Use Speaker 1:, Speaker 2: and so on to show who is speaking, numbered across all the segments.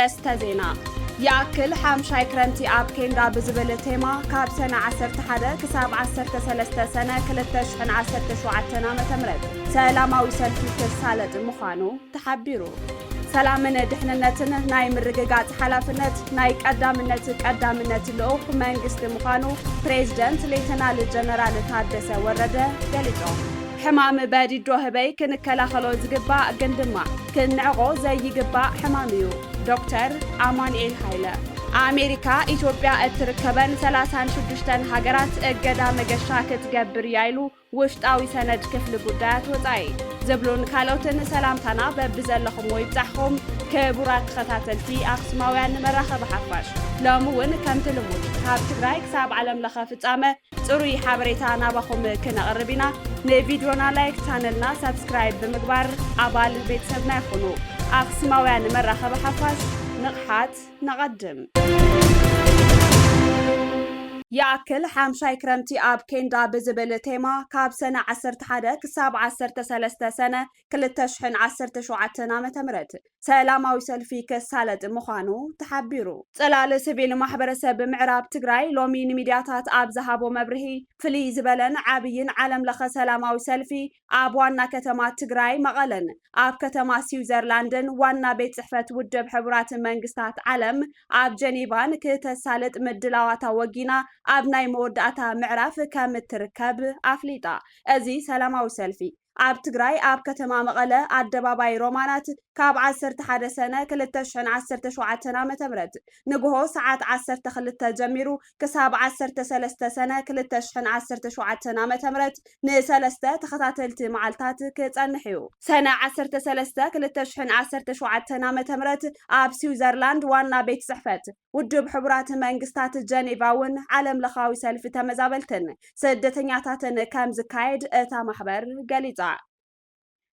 Speaker 1: أرأست زينا يأكل حامشاي كرمتي أب كيندا بزبل تيما كاب سنة 11 كساب 13 سنة كلتشحن 17 متمرد سلاماوي سلفي كسالة مخانو تحبيرو سلامنا دحننتنا ناي مرققات حلافنت ناي قدامنت لوخ منغست مخانو بريزيدنت ليتنال جنرال تادسة ورده قالتو حمام بادي دوهبي كنكلا خلو زقبا قندما كنعغو زي يقبا حماميو دكتور أمانويل هايلا أمريكا إثيوبيا اتركبن 36 هاجرات اقدا مقشا كتقبر يايلو وشتاوي سند كفل قدات وطاي زبلون كالوتن سلامتنا ببزلخم ويبتحهم كبورات خطاتلتي أقسماوያን مراخب حفاش لامون كم تلمود هاب تقراي كساب علم لخا فطامه ጽሩይ ሓበሬታ ናባኹም ክነቕርብና ንቪድዮና ላይክ ቻነልና ሰብስክራይብ ብምግባር ኣባል ቤተሰብና ይኹኑ ኣኽሱማውያን መራኸቢ ሓፋሽ ንቕሓት ነቐድም يأكل حامشاي كرمتي أب كيندا بزبل تيما كاب سنة 11 كساب 13 سنة كلتشحن 17 متمرد سلاماوي سلفي كسالة مخانو تحبيرو صلال سبيل محبرسب معراب تقراي لومين ميدياتات أب زهابو مبرهي فلي زبلن عابين عالم لخ سلاماوي سلفي أب وانا كتما تقراي مغلن أب كتما سويزرلاندن وانا بيت صحفة ودب حبرات منقستات عالم أب جنيفان كتسالة مدلاواتا وقينا أبناي مودعتا معرف كم تركب أفليطا أزي سلاماوي سلفي أب تقراي أب كتما مغلا أدباباي رومانات كاب 11 سنة كلتشحن 17 متمرد نقوهو ساعات 10 جميرو كساب 13 سنة كلتشحن 17 متمرد نسلسته تخطاتلت معلتات كتنحيو سنة 13 كلتشحن 17 متمرد أب سويزرلاند وانا بيت صحفت ودب حبرات منقستات جنيفاون عالم لخاوي سلف تمزابلتن سدتنياتاتن كام زكايد اتا محبر قليطا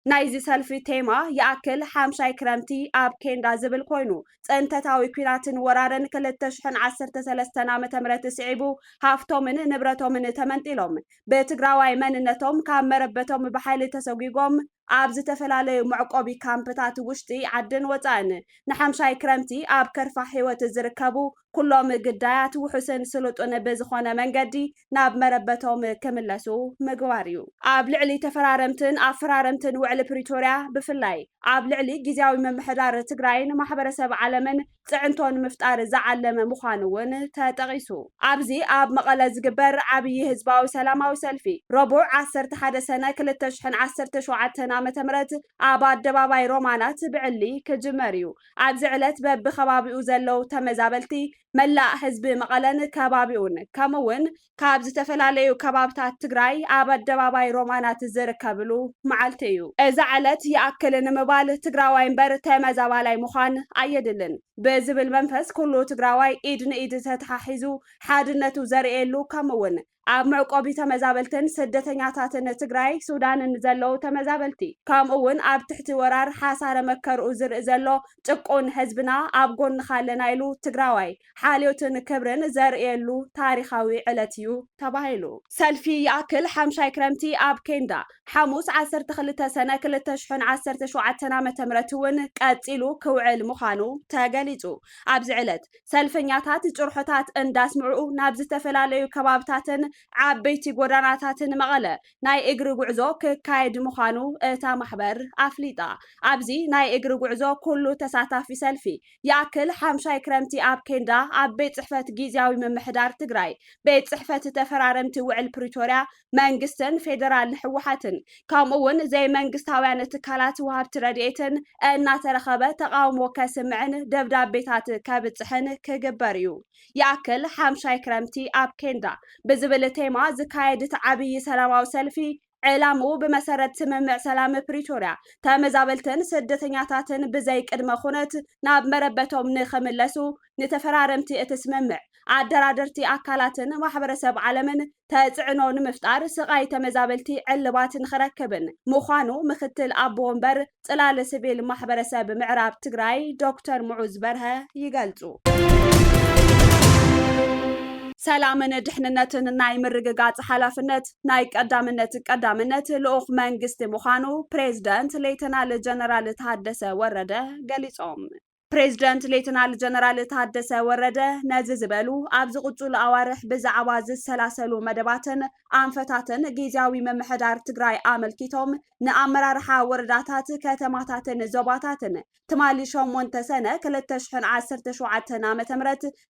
Speaker 1: نايزي سلفي تيما يأكل حامشاي كرمتي أب كيندا زبل كوينو سنتتاوي كويناتن ورارن كلتشحن 13 متمرت سعيبو هافتو من نبرتو من تمنتيلوم بتقراواي مننتوم كام مربتوم بحالي تسوقيقوم أب زتفلالي معقوبي كامبتات وشتي عدن وطان نحامشاي كرمتي أب كرفا حيوة زركبو كلهم قدايات وحسن سلطون بزخونا منقدي ناب مربتهم كملسو مقواريو أب لعلي تفرارمتن أفرارمتن وعلى بريتوريا بفلاي أب لعلي جزاوي من محدار تقراين محبرسب عالمن تعنتون مفتار زعلم مخانون تتغيسو أبزي أب مقالة زقبر عبي هزباوي سلاماوي سلفي ربع 11 سنة كلتشحن 17 متمرت أباد دباباي رومانات بعلي كجمريو أب زعلت بخبابيو زلو تمزابلتي ملاء حزب مقالن كبابيون كمون كاب زتفلاليو كبابتات تقراي أباد دباباي رومانات زركبلو معلتيو زعلت يأكل نمبال تقراوين بر تمزابالاي مخان أيدلن بزبل منفس كله تقراواي إيدن إيد تتححزو حادنتو زرئيلو كمون أب معقوبي تمزابلتن سدتنياتاتن تقراي سودان نزلو تمزابلتي كامون أب تحت ورار حاسار مكر أزر زلو تقون حزبنا أب قون خالنايلو تقراواي حاليوتن كبرن زرئيلو تاريخاوي علتيو تبايلو سلفي يأكل حامشاي كرمتي أب كيندا حاموس 12 سنة كلتشحن 17 متمرتون قاتلو كوعل مخانو تاقاليزو أب زعلت سلفنياتات جرحتات انداسمعو نابز تفلاليو كبابتاتن عبيتي قراناتاتن مغلا ناي اقري قعزو كايد مخانو اتا محبر أفليطا أبزي ناي اقري قعزو كلو تساتا في سلفي يأكل حامشاي كرمتي أب كيندا أب بيت صحفة جيزاوي من محدار تقراي بيت صحفة تفرارمتي وعل بريتوريا منقستن فيدرال حوحاتن كامون زي منقستاويان تكالات وهاب ترديتن انا ترخبة تقاومو كاسمعن دبداب بيتات كابتحن كجبريو يأكل حامشاي كرمتي أب كيندا بزبل تيما زكايد تعبي سلاماو سلفي علامو بمسارة سممع سلام بريتوريا تامزابلتن سدتنياتاتن بزي قدم خونت ناب مربتهم نخملسو نتفرارمتي اتسممع عدرادرتي أكالاتن محبرسب عالمن تاጽዕኖ ንምፍጣር ስቃይ ተመዛበልቲ ዕልባትን ክረከብን ምዃኑ ምክትል ኣቦ ወንበር ጽላል ሲቪል ማሕበረሰብ ምዕራብ ትግራይ ዶክተር ሙዑዝ በርሀ ይገልጹ። سلامن دحننتن ناي مرغغاጽ حلافነት ناي ቀዳምነት ልኡኽ መንግስቲ ምዃኑ ፕሬዝዳንት ሌተናል ጀነራል ታደሰ ወረደ ገሊጾም። ፕሬዚደንት ሌተናል ጀነራል ታደሰ ወረደ ነዚ ዝበሉ ኣብ ዝቕፅሉ ኣዋርሕ ብዛዕባ ዝሰላሰሉ መደባትን ኣንፈታትን ጊዜያዊ ምምሕዳር ትግራይ ኣመልኪቶም ንኣመራርሓ ወረዳታት ከተማታትን ዞባታትን ትማሊ 8 ሰነ 2017 ዓ.ም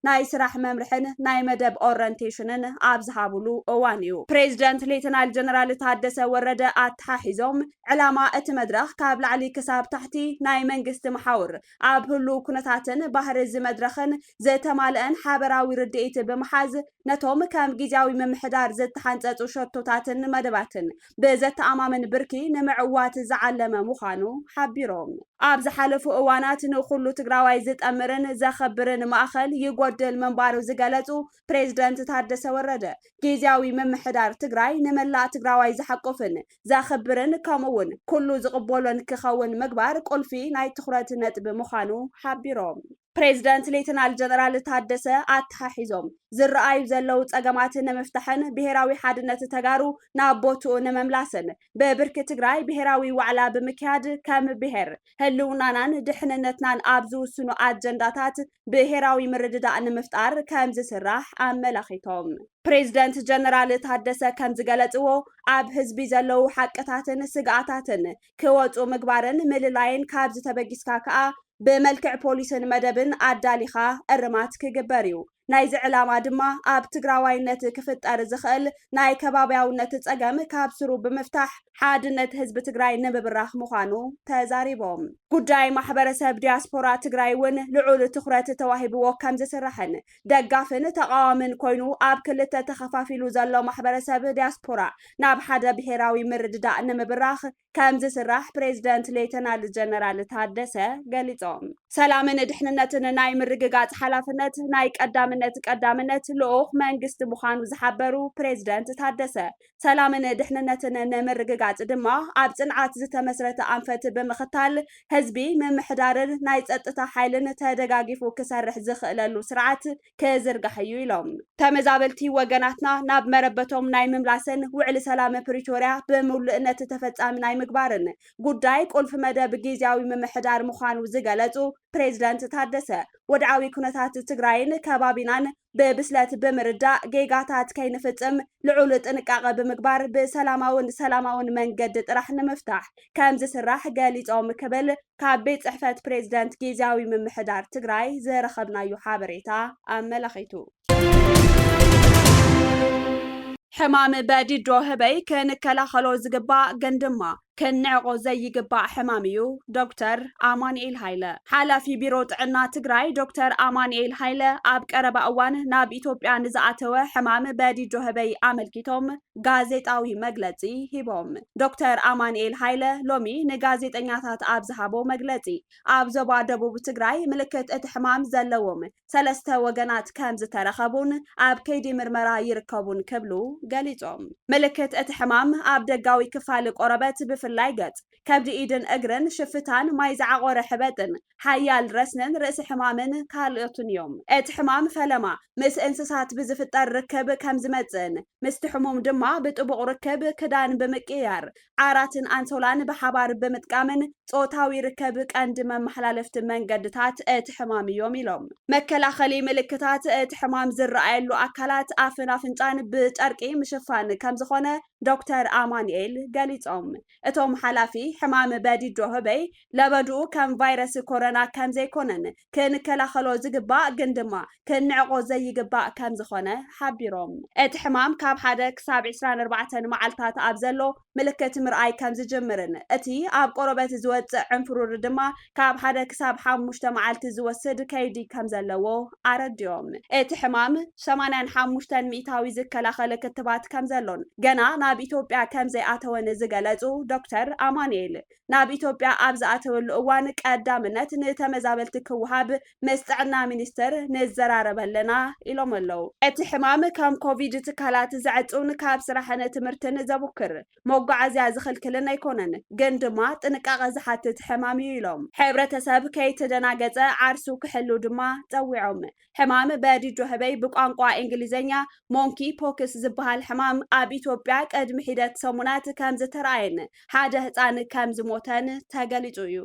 Speaker 1: ናይ ስራሕ መምርሕን ናይ መደብ ኦሪንቴሽንን ኣብ ዝሃብሉ እዋን እዩ። ፕሬዚደንት ሌተናል ጀነራል ታደሰ ወረደ ኣተሓሒዞም ዕላማ እቲ መድረኽ ካብ ላዕሊ ክሳብ ታሕቲ ናይ መንግስቲ መሓውር ኣብ ኩነታትን ባህሪ ዝመድረኽን ዘተማልአን ሓበራዊ ርድኢት ብምሓዝ ነቶም ከም ጊዜያዊ ምምሕዳር ዘተሓንፀፁ ሸቶታትን መደባትን ብዘተኣማምን ብርኪ ንምዕዋት ዝዓለመ ምዃኑ ሓቢሮም ኣብ ዝሓለፉ እዋናት ንኹሉ ትግራዋይ ዝጠምርን ዘኸብርን ማእኸል ይጎድል ምንባሩ ዝገለጹ ፕሬዚደንት ታደሰ ወረደ ጊዜያዊ ምምሕዳር ትግራይ ንመላእ ትግራዋይ ዝሓቁፍን ዘኸብርን ከምኡውን ኩሉ ዝቕበሎን ክኸውን ምግባር ቁልፊ ናይ ትኹረት ነጥቢ ምዃኑ ሓቢሮም ፕሬዚደንት ሌተናል ጀነራል ታደሰ ኣተሓሒዞም ዝረኣዩ ዘለው ፀገማት ንምፍታሕን ብሄራዊ ሓድነት ተጋሩ ናብ ቦትኡ ንምምላስን በብርኪ ትግራይ ብሄራዊ ዋዕላ ብምክያድ ከም ብሄር ህልውናናን ድሕንነትናን ኣብ ዝውስኑ ኣጀንዳታት ብሄራዊ ምርድዳእ ንምፍጣር ከም ዝስራሕ ኣመላኺቶም ፕሬዚደንት ጀነራል ታደሰ ከም ዝገለጽዎ ኣብ ህዝቢ ዘለው ሓቅታትን ስግኣታትን ክወፁ ምግባርን ምልላይን ካብ ዝተበጊስካ ከዓ ብመልክዕ ፖሊስን መደብን ኣዳሊኻ እርማት ክግበር እዩ ናይዚ ዕላማ ድማ ኣብ ትግራዋይነት ክፍጠር ዝኽእል ናይ ከባቢያውነት ፀገም ካብ ስሩ ብምፍታሕ ሓድነት ህዝቢ ትግራይ ንምብራኽ ምዃኑ ተዛሪቦም ጉዳይ ማሕበረሰብ ዲያስፖራ ትግራይ እውን ልዑል ትኹረት ተዋሂብዎ ከም ዝስራሕን ደጋፍን ተቃዋምን ኮይኑ ኣብ ክልተ ተኸፋፊሉ ዘሎ ማሕበረሰብ ዲያስፖራ ናብ ሓደ ብሄራዊ ምርድዳእ ንምብራኽ ከም ዝስራሕ ፕሬዚደንት ሌተናል ጀነራል ታደሰ ገሊጾም ሰላምን ድሕንነትን ናይ ምርግጋጽ ሓላፍነት ናይ ቀዳምነት ልኡኽ መንግስቲ ምዃኑ ዝሓበሩ ፕሬዚደንት ታደሰ ሰላምን ድሕንነትን ንምርግጋጽ ድማ ኣብ ጽንዓት ዝተመስረተ ኣንፈት ብምኽታል ህዝቢ ምምሕዳርን ናይ ጸጥታ ሓይልን ተደጋጊፉ ክሰርሕ ዝኽእለሉ ስርዓት ክዝርጋሕ እዩ ኢሎም ተመዛበልቲ ወገናትና ናብ መረበቶም ናይ ምምላስን ውዕሊ ሰላም ፕሪቶርያ ብምሉእነት ተፈጻሚ ናይ ምግባርን ጉዳይ ቁልፍ መደብ ጊዜያዊ ምምሕዳር ምዃኑ ዝገለጹ ፕሬዚደንት ታደሰ ወድዓዊ ኩነታት ትግራይን ከባቢናን ብብስለት ብምርዳእ ጌጋታት ከይንፍጽም ልዑል ጥንቃቐ ብምግባር ሰላማውን መንገዲ ጥራሕ ንምፍታሕ ከም ዝስራሕ ገሊጾም ክብል ካብ ቤት ጽሕፈት ፕሬዚደንት ጊዜያዊ ምምሕዳር ትግራይ ዝረኸብናዩ ሓበሬታ ኣመላኺቱ ሕማም በዲዶ ህበይ ክንከላኸሎ ዝግባእ ግን ድማ ከንዕቆ ዘይግባእ ሕማም እዩ ዶክተር ኣማኑኤል ሃይለ ሓላፊ ቢሮ ጥዕና ትግራይ ዶክተር ኣማኑኤል ሃይለ ኣብ ቀረባ እዋን ናብ ኢትዮጵያ ንዝኣተወ ሕማም በዲዶ ህበይ ኣመልኪቶም ጋዜጣዊ መግለጺ ሂቦም ዶክተር ኣማኑኤል ሃይለ ሎሚ ንጋዜጠኛታት ኣብ ዝሃቦ መግለጺ ኣብ ዞባ ደቡብ ትግራይ ምልክት እቲ ሕማም ዘለዎም ሰለስተ ወገናት ከም ዝተረኸቡን ኣብ ከይዲ ምርመራ ይርከቡን ክብሉ ገሊጾም ምልክት እቲ ሕማም ኣብ ደጋዊ ክፋል ቆረበት ብፍላይ ገጽ ከብዲ ኢድን እግርን ሽፍታን ማይ ዝዓቆረ ሕበጥን ሓያል ረስንን ርእሲ ሕማምን ካልኦትን እዮም እቲ ሕማም ፈለማ ምስ እንስሳት ብዝፍጠር ርክብ ከም ዝመጽእን ምስቲ ሕሙም ድማ ብጥቡቕ ርክብ ክዳን ብምቅያር ዓራትን ኣንሶላን ብሓባር ብምጥቃምን ጾታዊ ርክብ ቀንዲ መመሓላለፍቲ መንገድታት እቲ ሕማም እዮም ኢሎም መከላኸሊ ምልክታት እቲ ሕማም ዝረኣየሉ ኣካላት ኣፍን ኣፍንጫን ብጨርቂ ምሽፋን ከም ዝኾነ ዶክተር ኣማኑኤል ገሊጾም እቶም ሓላፊ ሕማም በዲዶ ህበይ ለበድኡ ከም ቫይረስ ኮሮና ከም ዘይኮነን ክንከላኸሎ ዝግባእ ግን ድማ ክንዕቆ ዘይግባእ ከም ዝኾነ ሓቢሮም እቲ ሕማም ካብ 1 ክሳብ 24 መዓልታት ኣብ ዘሎ ምልክት ምርኣይ ከም ዝጅምርን እቲ ኣብ ቆረበት ዝወፅእ ዕንፍሩር ድማ ካብ 1 ክሳብ 5 መዓልቲ ዝወስድ ከይዲ ከም ዘለዎ ኣረድዮም እቲ ሕማም 85 ሚእታዊ ዝከላኸለ ክትባት ከም ዘሎን ገና ናብ ኢትዮጵያ ከም ዘይኣተወን ዝገለጹ ዶክተር ኣማኑኤል ናብ ኢትዮጵያ ኣብ ዝኣተወሉ እዋን ቀዳምነት ንተመዛበልቲ ክወሃብ ምስ ጥዕና ሚኒስተር ንዘራረበለና ኢሎም ኣለው እቲ ሕማም ከም ኮቪድ ትካላት ዝዕጹን ካብ ስራሕን ትምህርትን ዘቡክር መጓዓዝያ ዝኽልክልን ኣይኮነን ግን ድማ ጥንቃቐ ዝሓትት ሕማም እዩ ኢሎም ሕብረተሰብ ከይተደናገጸ ዓርሱ ክሕሉ ድማ ፀዊዖም ሕማም በዲዶ ህበይ ብቋንቋ እንግሊዝኛ ሞንኪ ፖክስ ዝበሃል ሕማም ኣብ ኢትዮጵያ ቅድሚ ሂደት ሰሙናት ከም ዝተረኣየን ሓደ ህፃን ከም ዝሞተን ተገሊጹ እዩ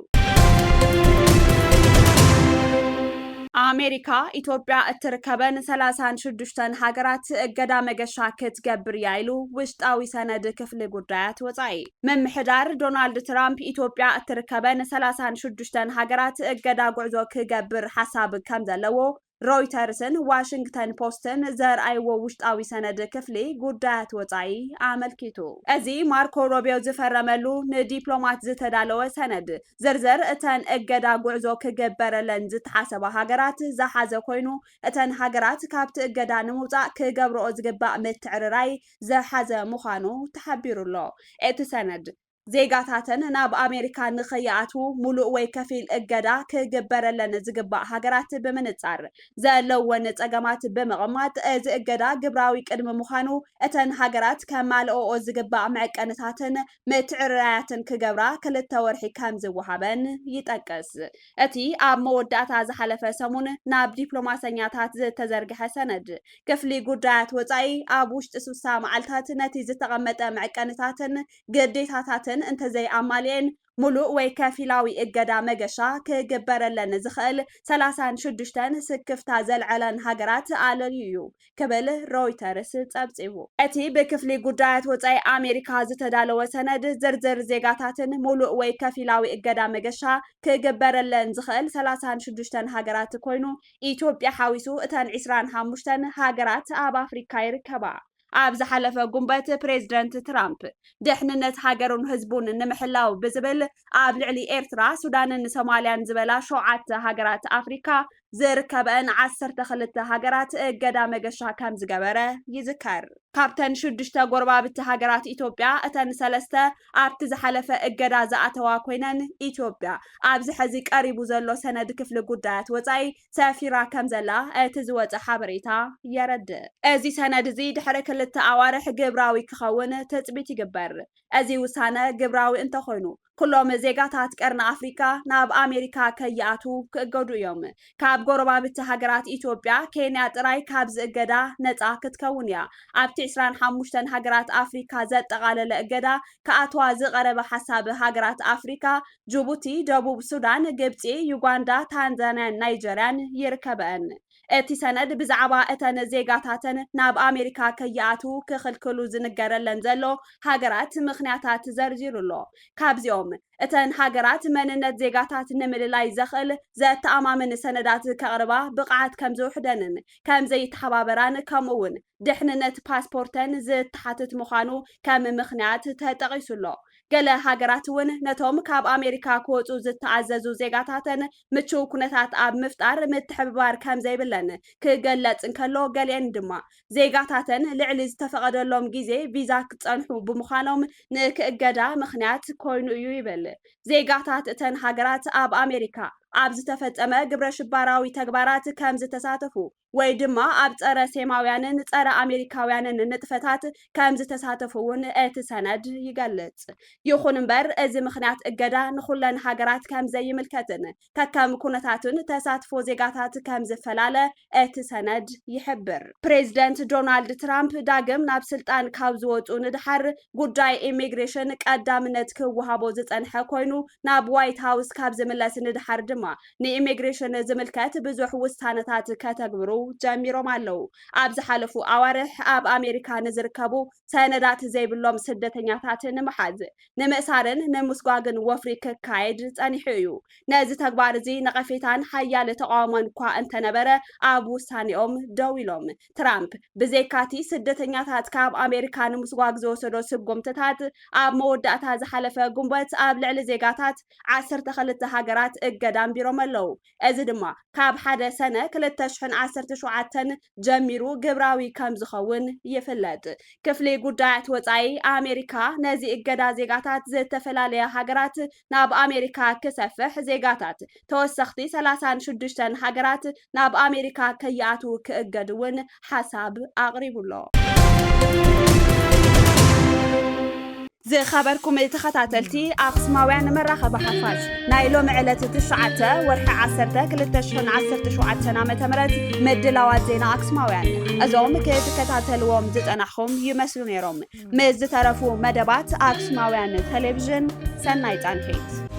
Speaker 1: አሜሪካ ኢትዮጵያ እትርከበን 36 ሃገራት እገዳ መገሻ ክትገብር ያይሉ ውሽጣዊ ሰነድ ክፍሊ ጉዳያት ወፃኢ መምሕዳር ዶናልድ ትራምፕ ኢትዮጵያ እትርከበን 36 ሃገራት እገዳ ጉዕዞ ክገብር ሓሳብ ከም ዘለዎ ሮይተርስን ዋሽንግተን ፖስትን ዘርአይዎ ውሽጣዊ ሰነድ ክፍሊ ጉዳያት ወፃኢ አመልኪቱ እዚ ማርኮ ሮቢዮ ዝፈረመሉ ንዲፕሎማት ዝተዳለወ ሰነድ ዝርዝር እተን እገዳ ጉዕዞ ክግበረለን ዝተሓሰባ ሃገራት ዝሓዘ ኮይኑ እተን ሃገራት ካብቲ እገዳ ንምውፃእ ክገብርኦ ዝግባእ ምትዕርራይ ዝሓዘ ምዃኑ ተሓቢሩሎ እቲ ሰነድ ዜጋታትን ናብ አሜሪካ ንኸይኣትዉ ሙሉእ ወይ ከፊል እገዳ ክግበረለን ዝግባእ ሃገራት ብምንጻር ዘለወን ፀገማት ብምቕማጥ እዚ እገዳ ግብራዊ ቅድሚ ምዃኑ እተን ሃገራት ከማልኦኦ ዝግባእ መዕቀንታትን ምትዕርራያትን ክገብራ 2 ወርሒ ከም ዝወሃበን ይጠቅስ እቲ ኣብ መወዳእታ ዝሓለፈ ሰሙን ናብ ዲፕሎማሰኛታት ዝተዘርግሐ ሰነድ ክፍሊ ጉዳያት ወፃኢ ኣብ ውሽጢ 60 መዓልታት ነቲ ዝተቐመጠ መዕቀንታትን ግዴታታትን እንተዘይ ኣማልየን ሙሉእ ወይ ከፊላዊ እገዳ መገሻ ክግበረለን ዝኽእል 36 ስክፍታ ዘልዕለን ሃገራት ኣለልዩ ክብል ሮይተርስ ጸብጺቡ እቲ ብክፍሊ ጉዳያት ወፃኢ አሜሪካ ዝተዳለወ ሰነድ ዝርዝር ዜጋታትን ሙሉእ ወይ ከፊላዊ እገዳ መገሻ ክግበረለን ዝኽእል 36 ሃገራት ኮይኑ ኢትዮጵያ ሓዊሱ እተን 25 ሃገራት ኣብ አፍሪካ ይርከባ ኣብ ዝሓለፈ ጉንበት ፕሬዝደንት ትራምፕ ድሕንነት ሃገሩን ህዝቡን ንምሕላው ብዝብል ኣብ ልዕሊ ኤርትራ ሱዳንን ሶማልያን ዝበላ 7 ሃገራት አፍሪካ ዝርከበን 12 ሃገራት እገዳ መገሻ ከም ዝገበረ ይዝከር ካብተን 6 ጎረባብቲ ሃገራት ኢትዮጵያ እተን 3 ኣብቲ ዝሓለፈ እገዳ ዝኣተዋ ኮይነን ኢትዮጵያ ኣብዚ ሕዚ ቀሪቡ ዘሎ ሰነድ ክፍሊ ጉዳያት ወፃኢ ሰፊራ ከም ዘላ እቲ ዝወፀ ሓበሬታ የረድእ እዚ ሰነድ እዚ ድሕሪ 2 ኣዋርሕ ግብራዊ ክኸውን ተፅቢት ይግበር እዚ ውሳነ ግብራዊ እንተኮይኑ ኩሎም ዜጋታት ቀርኒ አፍሪካ ናብ አሜሪካ ከይኣቱ ክእገዱ እዮም ካብ ጎረባብቲ ሃገራት ኢትዮጵያ ኬንያ ጥራይ ካብ ዝእገዳ ነፃ ክትከውን እያ ኣብቲ 25 ሃገራት አፍሪካ ዘጠቃለለ እገዳ ከኣትዋ ዝቀረበ ሓሳብ ሃገራት አፍሪካ ጅቡቲ ደቡብ ሱዳን ግብፂ ዩጋንዳ ታንዛንያን ናይጀርያን ይርከበን እቲ ሰነድ ብዛዕባ እተን ዜጋታትን ናብ አሜሪካ ከይኣቱ ክኽልክሉ ዝንገረለን ዘሎ ሃገራት ምኽንያታት ዘርዚሩሎ ካብዚኦም እተን ሃገራት መንነት ዜጋታት ንምልላይ ዘኽእል ዘተኣማምን ሰነዳት ከቕርባ ብቕዓት ከም ዝውሕደንን ከም ዘይተሓባበራን ከምኡውን ድሕንነት ፓስፖርተን ዝተሓትት ምዃኑ ከም ምኽንያት ተጠቒሱሎ ገለ ሃገራት እውን ነቶም ካብ አሜሪካ ክወፁ ዝተኣዘዙ ዜጋታትን ምቹው ኩነታት ኣብ ምፍጣር ምትሕብባር ከም ዘይብለን ክገለጽ እንከሎ ገሊአን ድማ ዜጋታትን ልዕሊ ዝተፈቐደሎም ግዜ ቪዛ ክጸንሑ ብምዃኖም ንክእገዳ ምኽንያት ኮይኑ እዩ ይብል ዜጋታት እተን ሃገራት ኣብ አሜሪካ ኣብ ዝተፈጸመ ግብረ ሽባራዊ ተግባራት ከም ዝተሳተፉ ወይ ድማ ኣብ ጸረ ሴማውያንን ጸረ አሜሪካውያንን ንጥፈታት ከም ዝተሳተፉ እውን እቲ ሰነድ ይገልጽ ይኹን እምበር እዚ ምኽንያት እገዳ ንኹለን ሃገራት ከም ዘይምልከትን ከከም ኩነታትን ተሳትፎ ዜጋታት ከም ዝፈላለ እቲ ሰነድ ይሕብር ፕሬዝደንት ዶናልድ ትራምፕ ዳግም ናብ ስልጣን ካብ ዝወፁ ንድሓር ጉዳይ ኢሚግሬሽን ቀዳምነት ክወሃቦ ዝጸንሐ ኮይኑ ናብ ዋይት ሃውስ ካብ ዝምለስ ንድሓር ድማ ንኢሚግሬሽን ዝምልከት ብዙሕ ውሳነታት ከተግብሩ ጀሚሮም ኣለው ኣብ ዝሓለፉ ኣዋርሕ ኣብ አሜሪካ ንዝርከቡ ሰነዳት ዘይብሎም ስደተኛታት ንምሓዝ ንምእሳርን ንምስጓግን ወፍሪ ክካየድ ጸኒሑ እዩ ነዚ ተግባር እዚ ነቐፌታን ሓያል ተቃውሞን እኳ እንተነበረ ኣብ ውሳኔኦም ደው ኢሎም ትራምፕ ብዘይካቲ ስደተኛታት ካብ አሜሪካ ንምስጓግ ዝወሰዶ ስጉምትታት ኣብ መወዳእታ ዝሓለፈ ጉንበት ኣብ ልዕሊ ዜጋታት 12 ሃገራት እገዳ ቢሮም ኣለው እዚ ድማ ካብ ሓደ ሰነ 2017 ጀሚሩ ግብራዊ ከም ዝኸውን ይፍለጥ ክፍሊ ጉዳያት ወፃኢ አሜሪካ ነዚ እገዳ ዜጋታት ዝተፈላለየ ሃገራት ናብ አሜሪካ ክሰፍሕ ዜጋታት ተወሰኽቲ 36 ሃገራት ናብ አሜሪካ ከይኣቱ ክእገድውን ሓሳብ ኣቕሪቡሎ ዝኸበርኩም ተኸታተልቲ ኣክሱማውያን መራኸቢ ሓፋሽ ናይ ሎሚ ዕለት 9 ወርሒ 10 2017 ዓ.ም ምድላዋት ዜና ኣክሱማውያን እዞም ክትከታተልዎም ዝጠናኹም ይመስሉ ነይሮም ምስ ዝተረፉ መደባት ኣክሱማውያን ቴሌቪዥን ሰናይ ጻንሒት